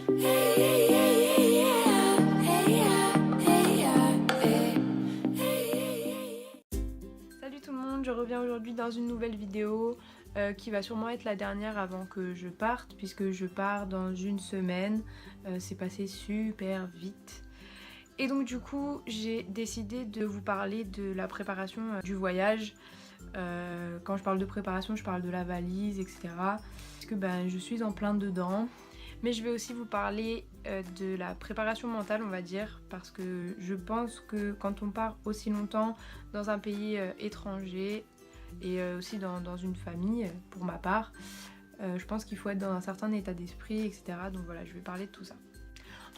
Salut tout le monde, je reviens aujourd'hui dans une nouvelle vidéo qui va sûrement être la dernière avant que je parte, puisque je pars dans une semaine. C'est passé super vite. Et donc du coup j'ai décidé de vous parler de la préparation du voyage. Quand je parle de préparation, je parle de la valise, etc. Parce que je suis en plein dedans. Mais je vais aussi vous parler de la préparation mentale, on va dire, parce que je pense que quand on part aussi longtemps dans un pays étranger et aussi dans une famille, pour ma part, je pense qu'il faut être dans un certain état d'esprit, etc. Donc voilà, je vais parler de tout ça.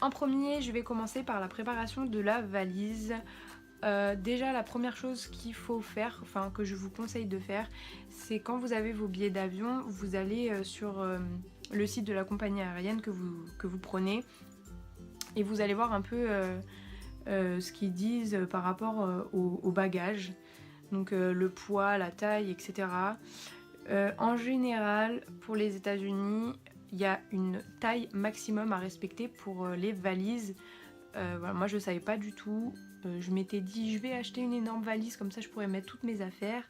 En premier, je vais commencer par la préparation de la valise. Déjà la première chose qu'il faut faire, enfin que je vous conseille de faire, c'est quand vous avez vos billets d'avion, vous allez sur le site de la compagnie aérienne que vous prenez et vous allez voir un peu ce qu'ils disent par rapport au bagage, donc le poids, la taille, etc. En général, pour les États-Unis, il y a une taille maximum à respecter pour les valises. Voilà, moi je savais pas du tout. Je m'étais dit je vais acheter une énorme valise comme ça je pourrais mettre toutes mes affaires.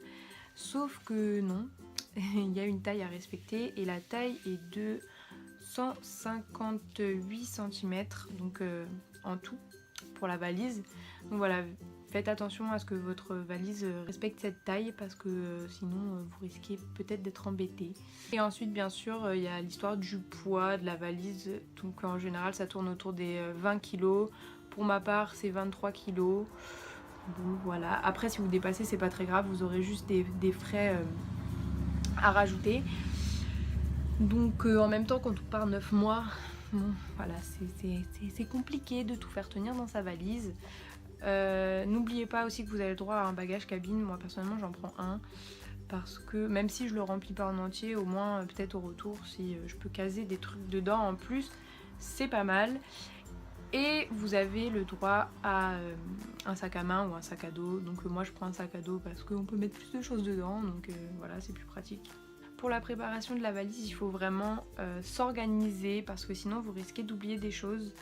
Sauf que non, il y a une taille à respecter et la taille est de 158 cm donc en tout pour la valise. Donc voilà, faites attention à ce que votre valise respecte cette taille parce que sinon vous risquez peut-être d'être embêté. Et ensuite bien sûr il y a l'histoire du poids de la valise, donc en général ça tourne autour des 20 kg. Pour ma part c'est 23 kg. Bon voilà, après si vous dépassez c'est pas très grave, vous aurez juste des frais à rajouter. Donc en même temps quand on part 9 mois, bon voilà c'est compliqué de tout faire tenir dans sa valise. N'oubliez pas aussi que vous avez le droit à un bagage cabine. Moi personnellement j'en prends un parce que même si je le remplis pas en entier, au moins peut-être au retour si je peux caser des trucs dedans en plus, c'est pas mal. Et vous avez le droit à un sac à main ou un sac à dos. Donc moi je prends un sac à dos parce qu'on peut mettre plus de choses dedans, donc voilà, c'est plus pratique. Pour la préparation de la valise, il faut vraiment s'organiser parce que sinon vous risquez d'oublier des choses.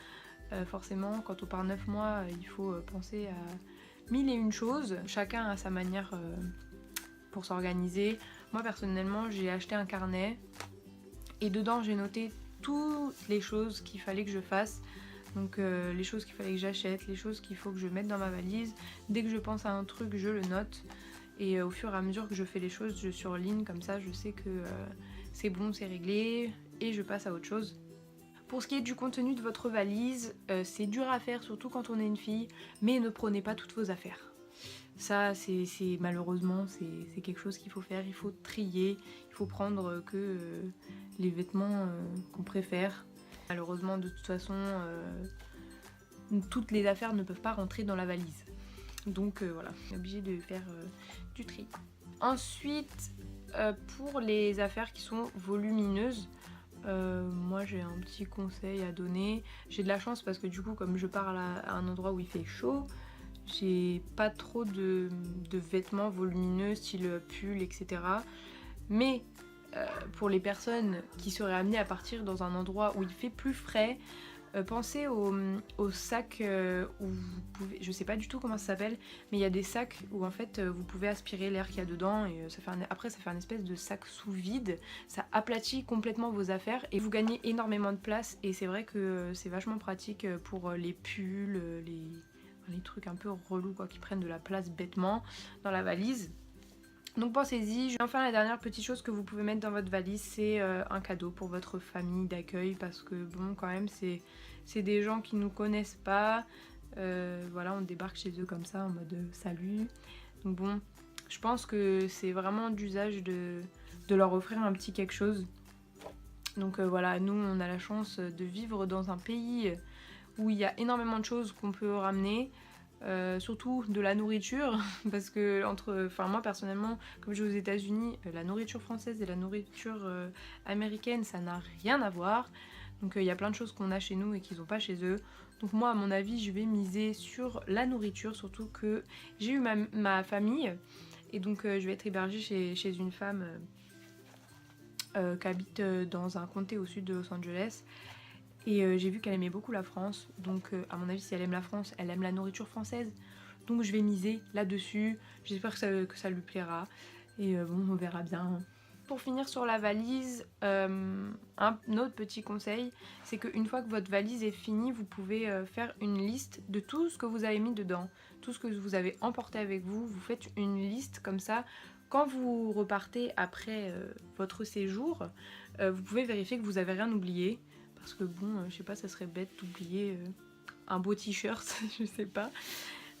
Forcément quand on part 9 mois il faut penser à 1001 choses. Chacun a sa manière pour s'organiser. Moi personnellement j'ai acheté un carnet et dedans j'ai noté toutes les choses qu'il fallait que je fasse. Donc les choses qu'il fallait que j'achète, les choses qu'il faut que je mette dans ma valise. Dès que je pense à un truc je le note. Et au fur et à mesure que je fais les choses, je surligne, comme ça je sais que c'est bon, c'est réglé et je passe à autre chose. Pour ce qui est du contenu de votre valise, c'est dur à faire, surtout quand on est une fille, mais ne prenez pas toutes vos affaires. Ça, c'est malheureusement, c'est quelque chose qu'il faut faire, il faut trier, il faut prendre que les vêtements qu'on préfère. Malheureusement, de toute façon, toutes les affaires ne peuvent pas rentrer dans la valise. Donc voilà, on est obligé de faire du tri. Ensuite, pour les affaires qui sont volumineuses, moi j'ai un petit conseil à donner. J'ai de la chance parce que du coup comme je pars à un endroit où il fait chaud, j'ai pas trop de vêtements volumineux style pull, etc. Mais pour les personnes qui seraient amenées à partir dans un endroit où il fait plus frais, pensez aux sacs où vous pouvez, je sais pas du tout comment ça s'appelle, mais il y a des sacs où en fait vous pouvez aspirer l'air qu'il y a dedans et après ça fait un espèce de sac sous vide, ça aplatit complètement vos affaires et vous gagnez énormément de place et c'est vrai que c'est vachement pratique pour les pulls, les trucs un peu relous quoi, qui prennent de la place bêtement dans la valise. Donc pensez-y. Enfin la dernière petite chose que vous pouvez mettre dans votre valise, c'est un cadeau pour votre famille d'accueil parce que bon quand même c'est des gens qui nous connaissent pas. Voilà, on débarque chez eux comme ça en mode salut. Donc bon, je pense que c'est vraiment d'usage de leur offrir un petit quelque chose. Donc voilà, nous on a la chance de vivre dans un pays où il y a énormément de choses qu'on peut ramener. Surtout de la nourriture parce que moi personnellement comme je vais aux États-Unis, la nourriture française et la nourriture américaine ça n'a rien à voir, donc il y a plein de choses qu'on a chez nous et qu'ils n'ont pas chez eux. Donc moi à mon avis je vais miser sur la nourriture, surtout que j'ai eu ma famille et donc je vais être hébergée chez une femme qui habite dans un comté au sud de Los Angeles. Et j'ai vu qu'elle aimait beaucoup la France, donc à mon avis si elle aime la France, elle aime la nourriture française. Donc je vais miser là-dessus, j'espère que ça lui plaira. Et bon, on verra bien. Pour finir sur la valise, un autre petit conseil, c'est qu'une fois que votre valise est finie, vous pouvez faire une liste de tout ce que vous avez mis dedans, tout ce que vous avez emporté avec vous. Vous faites une liste comme ça. Quand vous repartez après votre séjour, vous pouvez vérifier que vous n'avez rien oublié. Parce que bon, je sais pas, ça serait bête d'oublier un beau t-shirt, je sais pas.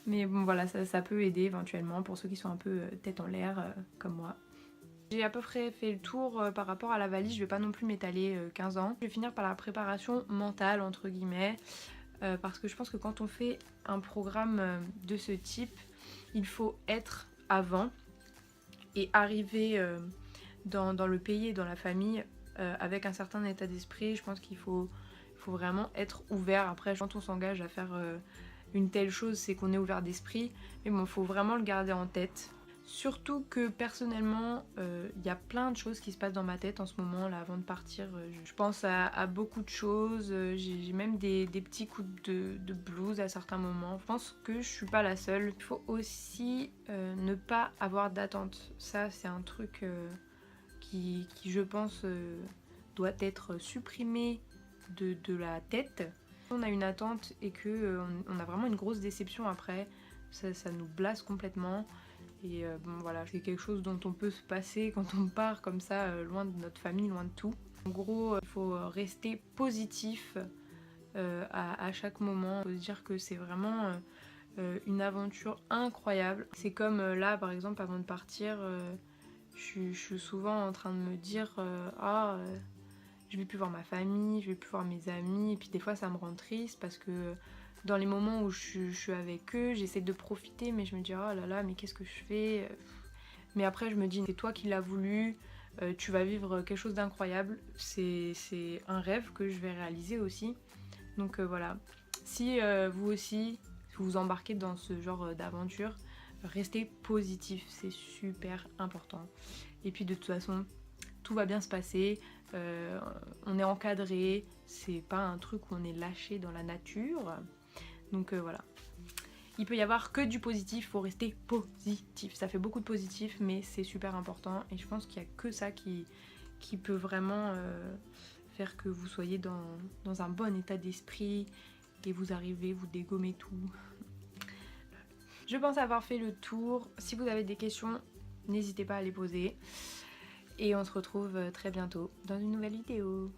Mais bon voilà, ça peut aider éventuellement pour ceux qui sont un peu tête en l'air comme moi. J'ai à peu près fait le tour par rapport à la valise, je vais pas non plus m'étaler 15 ans. Je vais finir par la préparation mentale entre guillemets, parce que je pense que quand on fait un programme de ce type, il faut être avant et arriver dans le pays et dans la famille avec un certain état d'esprit. Je pense qu'il faut vraiment être ouvert. Après, quand on s'engage à faire une telle chose, c'est qu'on est ouvert d'esprit. Mais bon, il faut vraiment le garder en tête. Surtout que personnellement, y a plein de choses qui se passent dans ma tête en ce moment, là, avant de partir. Je pense à beaucoup de choses. J'ai même des petits coups de blues à certains moments. Je pense que je suis pas la seule. Il faut aussi ne pas avoir d'attente. Ça, c'est un truc qui, je pense, doit être supprimé de la tête. Si on a une attente et que on a vraiment une grosse déception après, ça nous blasse complètement. Et bon voilà, c'est quelque chose dont on peut se passer quand on part comme ça, loin de notre famille, loin de tout. En gros, il faut rester positif à chaque moment. Il faut se dire que c'est vraiment une aventure incroyable. C'est comme là par exemple avant de partir, je suis souvent en train de me dire je vais plus voir ma famille, je vais plus voir mes amis. Et puis des fois ça me rend triste parce que dans les moments où je suis avec eux, j'essaie de profiter, mais je me dis oh là là, mais qu'est-ce que je fais? Mais après je me dis c'est toi qui l'as voulu, tu vas vivre quelque chose d'incroyable. C'est un rêve que je vais réaliser aussi. Donc voilà, si vous aussi vous embarquez dans ce genre d'aventure, restez positif, c'est super important. Et puis de toute façon, tout va bien se passer, on est encadré, c'est pas un truc où on est lâché dans la nature. Donc voilà. Il peut y avoir que du positif, faut rester positif. Ça fait beaucoup de positif, mais c'est super important. Et je pense qu'il n'y a que ça qui peut vraiment faire que vous soyez dans un bon état d'esprit et vous arrivez, vous dégommez tout. Je pense avoir fait le tour. Si vous avez des questions, n'hésitez pas à les poser. Et on se retrouve très bientôt dans une nouvelle vidéo.